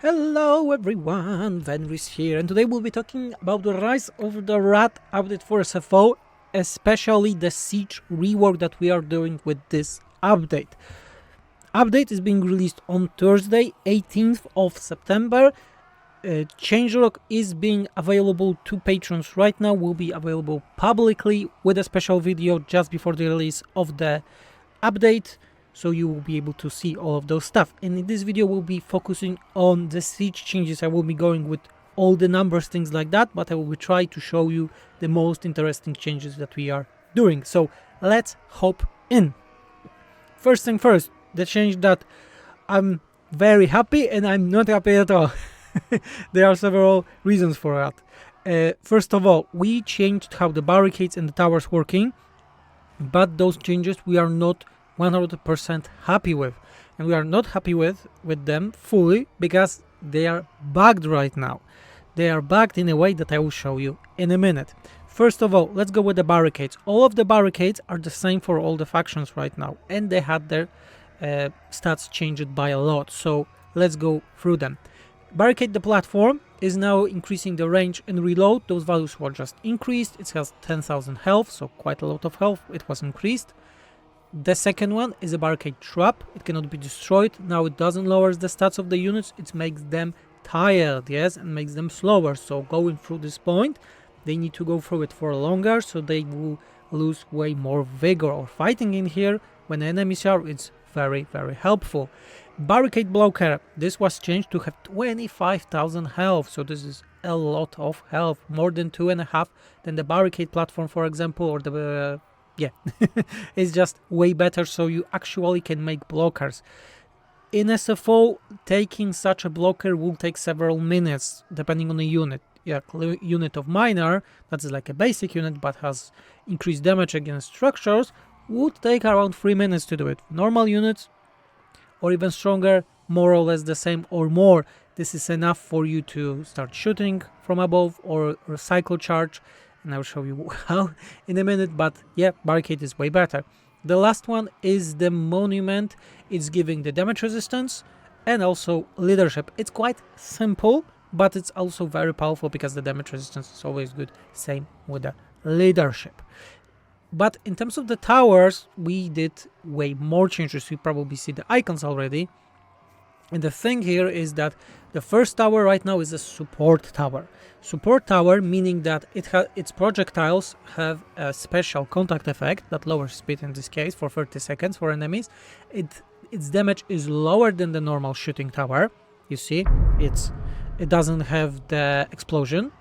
Hello everyone, Venris here, and today we'll be talking about the Rise of the Rat update for SFO, especially the Siege rework that we are doing with this update. Update is being released on Thursday, 18th of September. Changelog is being available to patrons right now, will be available publicly with a special video just before the release of the update. So you will be able to see all of those stuff. And in this video we'll be focusing on the siege changes. I will be going with all the numbers, things like that, but I will be trying to show you the most interesting changes that we are doing. So let's hop in. First thing first, the change that I'm very happy and I'm not happy at all. There are several reasons for that. First of all, we changed how the barricades and the towers working, but those changes we are not 100% happy with, and we are not happy with them fully because they are bugged right now. They are bugged in a way that I will show you in a minute. First of all, let's go with the barricades. All of the barricades are the same for all the factions right now, and they had their stats changed by a lot, so let's go through them. Barricade the platform is now increasing the range and reload. Those values were just increased. It has 10,000 health, so quite a lot of health. It was increased. The second one is a barricade trap. It cannot be destroyed. Now it doesn't lower the stats of the units, it makes them tired, yes, and makes them slower. So going through this point, they need to go through it for longer, so they will lose way more vigor. Or fighting in here when enemies are, it's very helpful. Barricade blocker, this was changed to have 25,000 health, so this is a lot of health, more than 2.5 than the barricade platform, for example, or the it's just way better, so you actually can make blockers. In SFO, taking such a blocker will take several minutes, depending on the unit. Yeah, unit of miner, that's like a basic unit, but has increased damage against structures, would take around 3 minutes to do it. Normal units, or even stronger, more or less the same or more. This is enough for you to start shooting from above or recycle charge. And I'll show you how in a minute, but yeah, barricade is way better. The last one is the monument. It's giving the damage resistance and also leadership. It's quite simple, but it's also very powerful because the damage resistance is always good. Same with the leadership. But in terms of the towers, we did way more changes. You probably see the icons already. And the thing here is that the first tower right now is a support tower. Support tower meaning that its projectiles have a special contact effect that lowers speed in this case for 30 seconds for enemies. Its damage is lower than the normal shooting tower. You see, it doesn't have the explosion,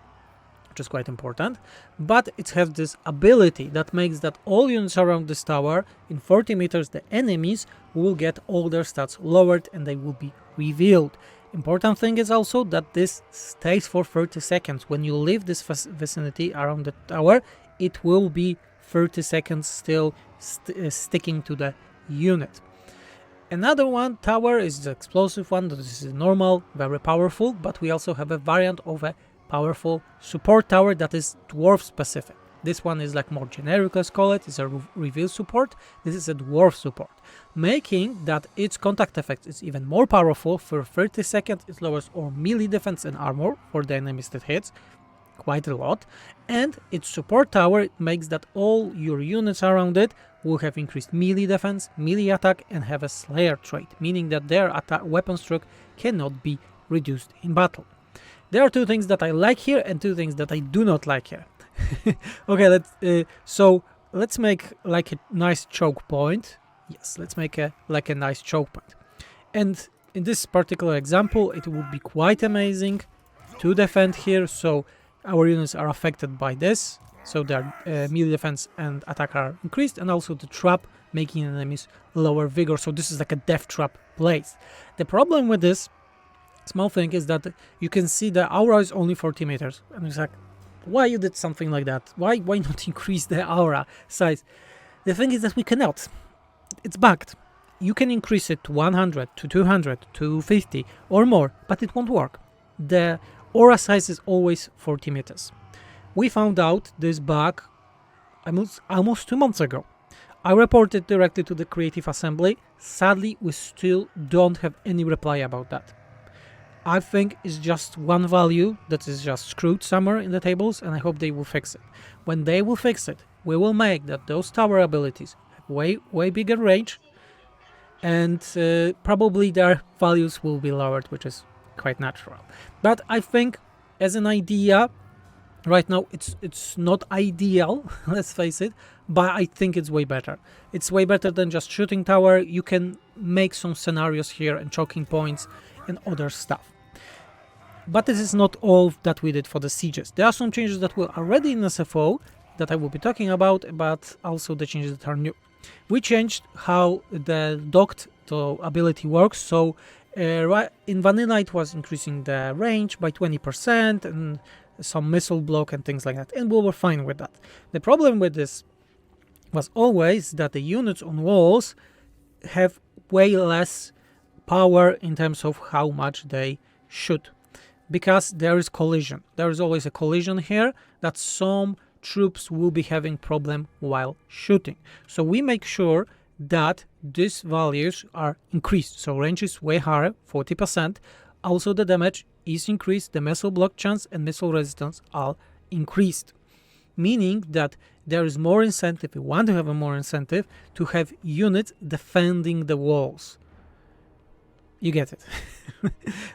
which is quite important, but it has this ability that makes that all units around this tower in 40 meters, the enemies will get all their stats lowered and they will be revealed. Important thing is also that this stays for 30 seconds. When you leave this vicinity around the tower, it will be 30 seconds still sticking to the unit. Another one tower is the explosive one. This is normal, very powerful, but we also have a variant of a powerful support tower that is dwarf specific. This one is like more generic, let's call it. It's a reveal support. This is a dwarf support, making that its contact effect is even more powerful. For 30 seconds it lowers all melee defense and armor for the enemies that hits quite a lot, and its support tower makes that all your units around it will have increased melee defense, melee attack, and have a slayer trait, meaning that their weapon stroke cannot be reduced in battle. There are two things that I like here and two things that I do not like here. Okay, let's make like a nice choke point. Yes, let's make a nice choke point. And in this particular example, it would be quite amazing to defend here. So our units are affected by this. So their melee defense and attack are increased, and also the trap making enemies lower vigor. So this is like a death trap place. The problem with this small thing is that you can see the aura is only 40 meters. And it's like, why you did something like that? Why not increase the aura size? The thing is that we cannot. It's bugged. You can increase it to 100, to 200, to 50 or more, but it won't work. The aura size is always 40 meters. We found out this bug almost 2 months ago. I reported directly to the Creative Assembly. Sadly, we still don't have any reply about that. I think it's just one value that is just screwed somewhere in the tables, and I hope they will fix it. When they will fix it, we will make that those tower abilities have way bigger range, and probably their values will be lowered, which is quite natural. But I think as an idea, right now it's not ideal, let's face it, but I think it's way better. It's way better than just shooting tower. You can make some scenarios here and choking points and other stuff. But this is not all that we did for the sieges. There are some changes that were already in SFO that I will be talking about, but also the changes that are new. We changed how the docked ability works. So in vanilla it was increasing the range by 20% and some missile block and things like that, and we were fine with that. The problem with this was always that the units on walls have way less power in terms of how much they shoot, because there is collision. There is always a collision here that some troops will be having problem while shooting. So we make sure that these values are increased. So range is way higher, 40%. Also the damage is increased, the missile block chance and missile resistance are increased. Meaning that there is more incentive, we want to have a more incentive to have units defending the walls. You get it.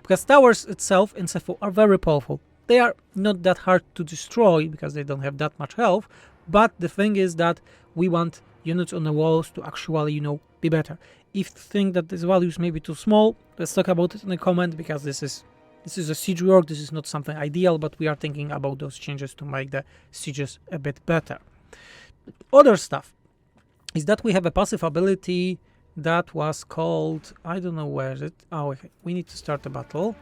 Because towers itself in SFO are very powerful. They are not that hard to destroy because they don't have that much health, but the thing is that we want units on the walls to actually, you know, be better. If you think that this value is maybe too small, let's talk about it in the comment, because this is a siege rework, this is not something ideal, but we are thinking about those changes to make the sieges a bit better. Other stuff is that we have a passive ability that was called, I don't know where is it, oh okay, we need to start a battle,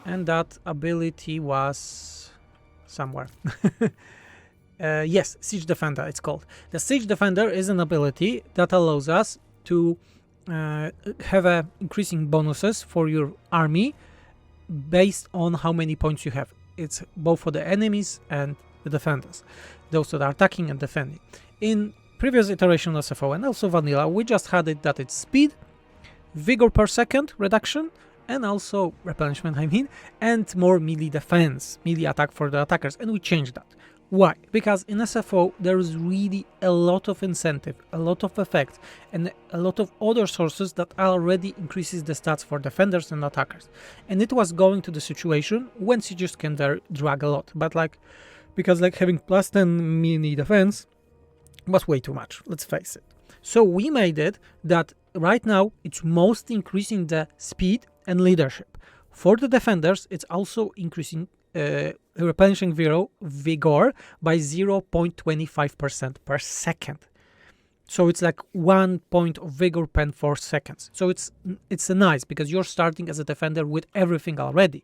and that ability was somewhere. Yes, Siege Defender it's called. The Siege Defender is an ability that allows us to have increasing bonuses for your army based on how many points you have. It's both for the enemies and the defenders, those that are attacking and defending. In previous iteration of SFO and also vanilla, we just had it that it's speed, vigor per second reduction, and also replenishment, and more melee defense, melee attack for the attackers, and we changed that. Why? Because in SFO there is really a lot of incentive, a lot of effects, and a lot of other sources that already increases the stats for defenders and attackers. And it was going to the situation when sieges can drag a lot, but because having plus 10 melee defense was way too much, let's face it. So we made it that right now it's mostly increasing the speed and leadership. For the defenders, it's also increasing replenishing vigor by 0.25% per second. So it's like 1 point of vigor per 4 seconds. So it's nice because you're starting as a defender with everything already.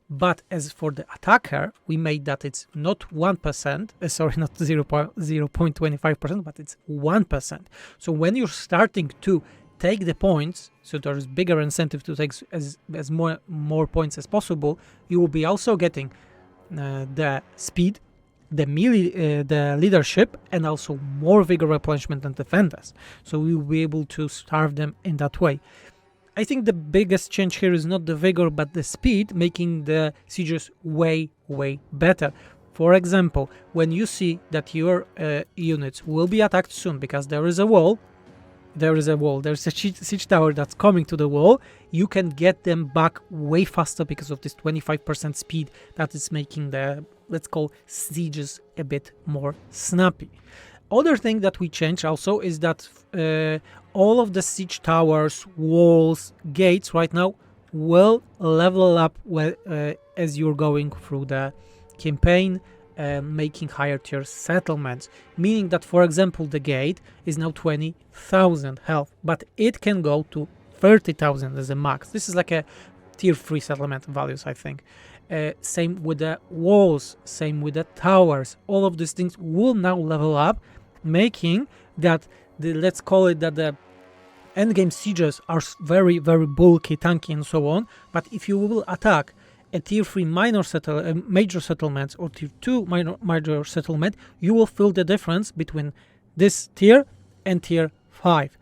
But as for the attacker, we made that it's not 1%, sorry, not 0.25%, but it's 1%. So when you're starting to take the points, so there is bigger incentive to take as more points as possible, you will be also getting the speed, the melee, the leadership, and also more vigor replenishment than defenders. So we will be able to starve them in that way. I think the biggest change here is not the vigor but the speed, making the sieges way better. For example, when you see that your units will be attacked soon because there is a wall, there's a siege tower that's coming to the wall, you can get them back way faster because of this 25% speed that is making the, let's call, sieges a bit more snappy. Other thing that we changed also is that all of the siege towers, walls, gates right now will level up as you're going through the campaign, making higher tier settlements, meaning that, for example, the gate is now 20,000 health, but it can go to 30,000 as a max. This is like a tier 3 settlement values, I think. Same with the walls, same with the towers. All of these things will now level up, making that let's call it that the endgame sieges are very bulky, tanky, and so on. But if you will attack a tier 3 major settlements or tier 2 major settlement, you will feel the difference between this tier and tier 5.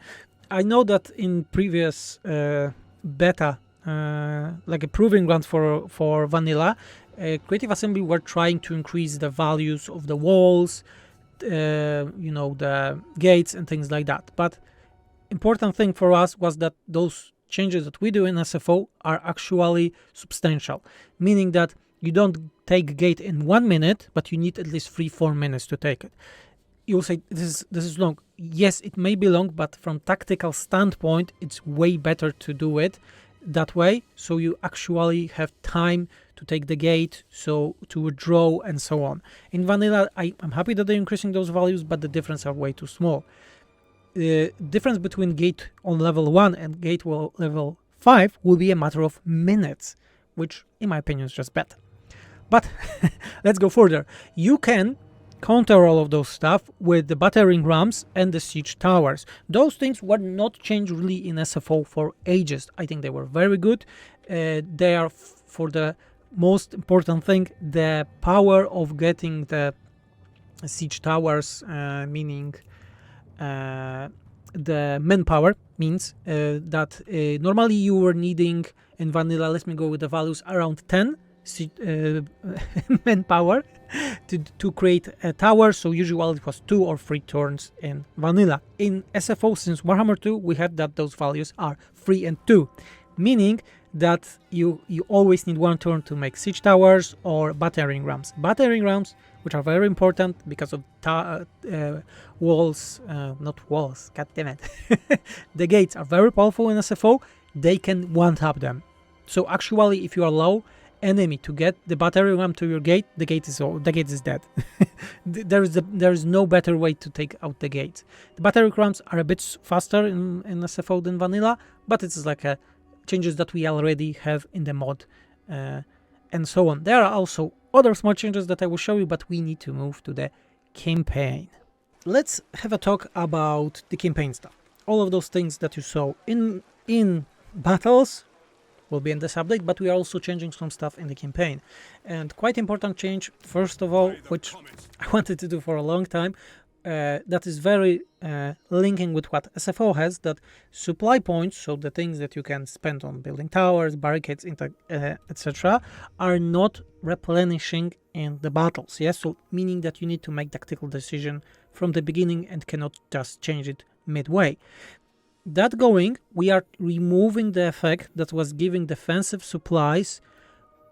I know that in previous beta like a proving ground for vanilla. Creative Assembly were trying to increase the values of the walls, the gates and things like that. But important thing for us was that those changes that we do in SFO are actually substantial, meaning that you don't take a gate in 1 minute, but you need at least 3-4 minutes to take it. You'll say this is long. Yes, it may be long, but from tactical standpoint, it's way better to do it that way, so you actually have time to take the gate, so to withdraw and so on. In vanilla, I'm happy that they're increasing those values, but the difference are way too small. The difference between gate on level 1 and gate level 5 will be a matter of minutes, which in my opinion is just better. But let's go further. You can counter all of those stuff with the battering rams and the siege towers. Those things were not changed really in SFO for ages. I think they were very good. They are, for the most important thing, the power of getting the siege towers, meaning the manpower, means that normally you were needing in vanilla, let me go with the values, around 10 manpower to create a tower. So usually it was 2 or 3 turns in vanilla. In SFO, since Warhammer 2, we have that those values are 3 and 2, meaning that you always need 1 turn to make siege towers or battering rams. Battering rams, which are very important because of walls, not walls, god damn it. The gates are very powerful in SFO. They can one-tap them. So actually, if you allow enemy to get the battering ram to your gate, the gate is dead. there is no better way to take out the gate. The battering rams are a bit faster in SFO than vanilla, but it's like a changes that we already have in the mod, and so on. There are also other small changes that I will show you, but we need to move to the campaign. Let's have a talk about the campaign stuff. All of those things that you saw in battles will be in this update, but we are also changing some stuff in the campaign. And quite important change, first of all, which I wanted to do for a long time, that is very linking with what SFO has, that supply points, so the things that you can spend on building towers, barricades, etc., are not replenishing in the battles. Yes, so meaning that you need to make tactical decision from the beginning and cannot just change it midway. That going, we are removing the effect that was giving defensive supplies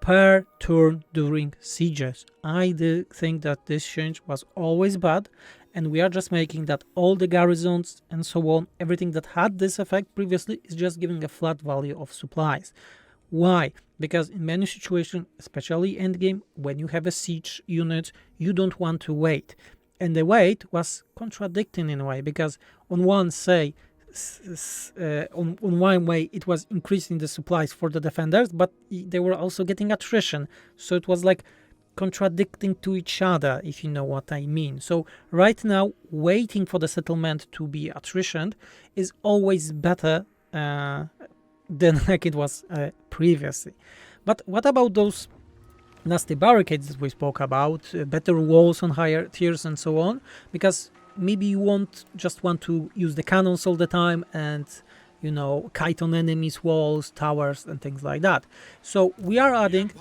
per turn during sieges. I do think that this change was always bad, and we are just making that all the garrisons and so on, everything that had this effect previously is just giving a flat value of supplies. Why? Because in many situations, especially endgame, when you have a siege unit, you don't want to wait. And the wait was contradicting in a way, because on one one way it was increasing the supplies for the defenders, but they were also getting attrition, so it was like contradicting to each other, if you know what I mean. So right now, waiting for the settlement to be attritioned is always better than like it was previously. But what about those nasty barricades that we spoke about, better walls on higher tiers and so on? Because maybe you won't just want to use the cannons all the time and, kite on enemies' walls, towers, and things like that. So we are adding,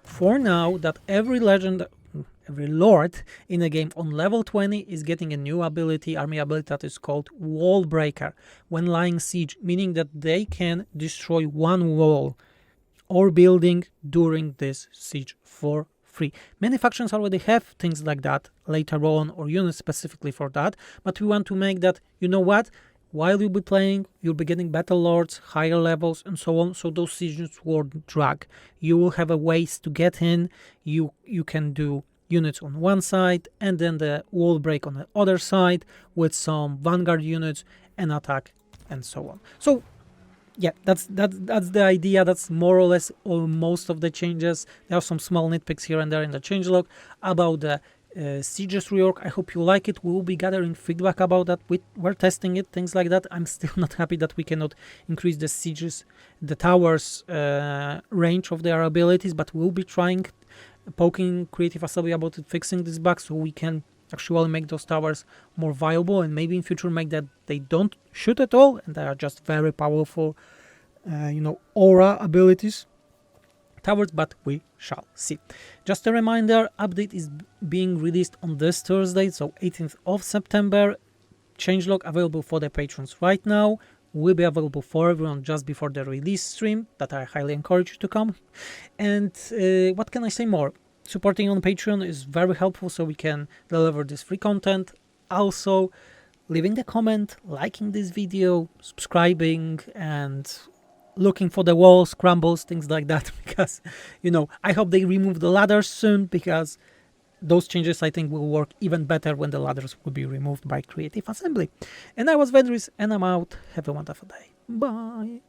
for now, that every lord in a game on level 20 is getting a new army ability that is called Wall Breaker when lying siege, meaning that they can destroy one wall or building during this siege for free. Many factions already have things like that later on, or units specifically for that, but we want to make that, while you'll be playing, you'll be getting battle lords, higher levels, and so on, so those sieges won't drag. You will have a ways to get in. You can do units on one side and then the wall break on the other side with some vanguard units and attack and so on. So yeah, that's the idea. That's more or less most of the changes. There are some small nitpicks here and there in the changelog about the SIEGES rework. I hope you like it. We will be gathering feedback about that. We're testing it, things like that. I'm still not happy that we cannot increase the sieges, the towers range of their abilities, but we'll be trying, poking Creative Assembly about it, fixing this bug so we can actually make those towers more viable, and maybe in future make that they don't shoot at all and they are just very powerful aura abilities towards, but we shall see. Just a reminder, update is being released on this Thursday, so 18th of September. Changelog available for the patrons right now, will be available for everyone just before the release stream, that I highly encourage you to come. And what can I say more? Supporting on Patreon is very helpful, so we can deliver this free content. Also, leaving a comment, liking this video, subscribing, and looking for the walls, crumbles, things like that, because, I hope they remove the ladders soon, because those changes, I think, will work even better when the ladders will be removed by Creative Assembly. And I was Vedris, and I'm out. Have a wonderful day. Bye.